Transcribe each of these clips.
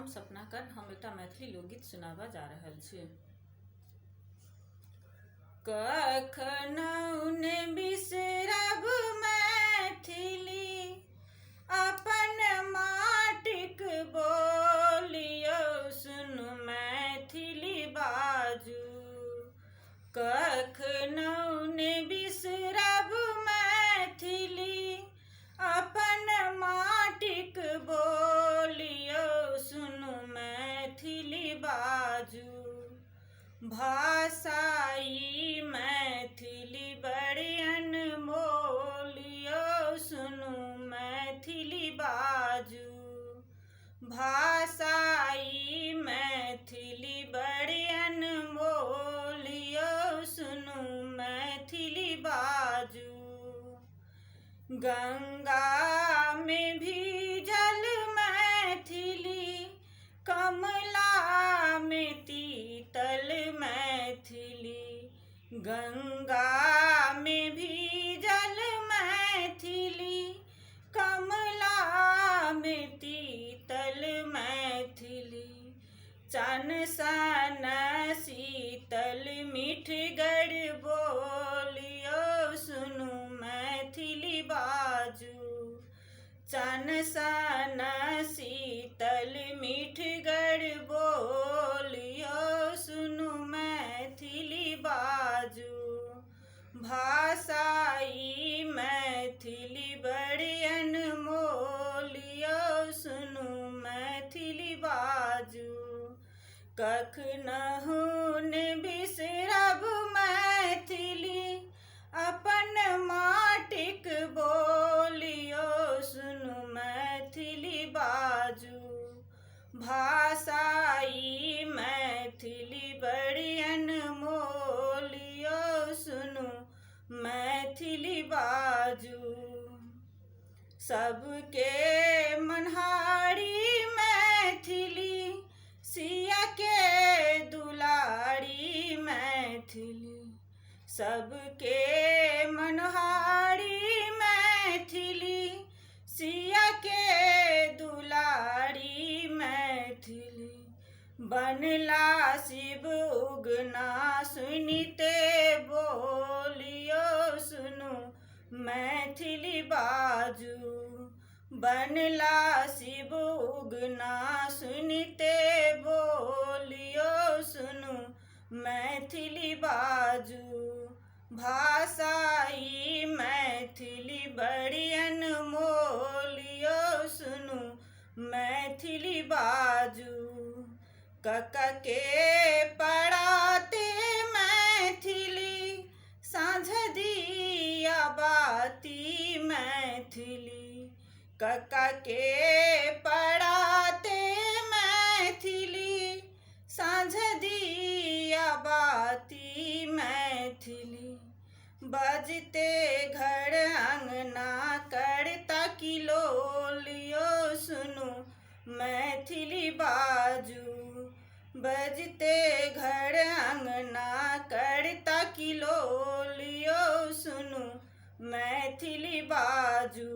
हम सपना कर हम एक मैथिली लोकगीत सुनाबा जा रहल छी। कखनहु ने बिसरब मैथिली अपन माटिक बोलियौ, सुनु मैथिली बाजू। कखनहु ने बिसरब मैथिली अपन माटिक बोलियौ, सुनु मैथिली बाजू। भाषा ई मैथिली बड़ी अनमोल यौ, सुनु मैथिली बाजू। भाषा ई मैथिली बड़ी अनमोल यौ, सुनु मैथिली बाजू। गंगा में भीजल मैथिली, कमला में तीतल मैथिली। गंगा में भीजल मैथिली, कमला में तीतल मैथिली। चन सन शीतल मीठगर बोलियौ, सुनु मैथिली बाजू। चन सन शीतल मीठगर बोलियौ, सुनु मैथिली बाजू। भाषा ई मैथिली बड़ी अनमोल यौ, सुनु मैथिली बाजू। कखनहु ने बिसरब मैथिली अपन माटिक बोलियौ, सुनु मैथिली बाजू। भाषा ई मैथिली बड़ी अनमोल यौ, सुनु मैथिली बाजू। सबके मनहारी मैथिली, सिया के दुलारी मैथिली। सबके मनहारी मैथिली, सिया के दुलारी मैथिली। बनला शिव उगना सुनिते बोलियौ, सुनु मैथिली बाजू। बनला शिव उगना सुनिते बोलियौ, सुनु मैथिली बाजू। भाषा ई मैथिली बड़ी अनमोल यौ, सुनु मैथिली बाजू। कक के पड़ाते मैथिली, साँझ दिया बाती मैथिली। कक के पड़ाते मैथिली, साँझ दिया बाती मैथिली। बजते घर अंगना करता किलोल यौ, सुनु मैथिली बाजू। बजते घर अंगना करता किलोल यौ, सुनु मैथिली बाजू।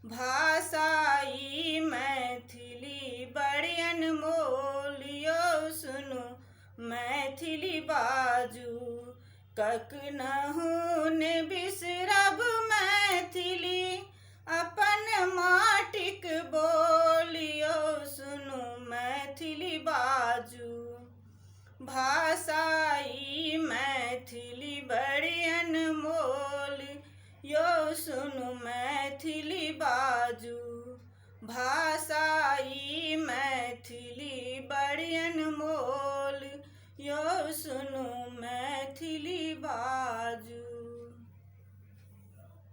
भाषा ई मैथिली बड़ी अनमोल यौ, सुनु मैथिली बाजू। कखनहु ने बिसरब मैथिली अपन माटिक बोलियौ, सुनु मैथिली बाजू। भाषा ई मैथिली बड़ी अनमोल यौ, सुनु मैथिली बाजू। भाषा ई मैथिली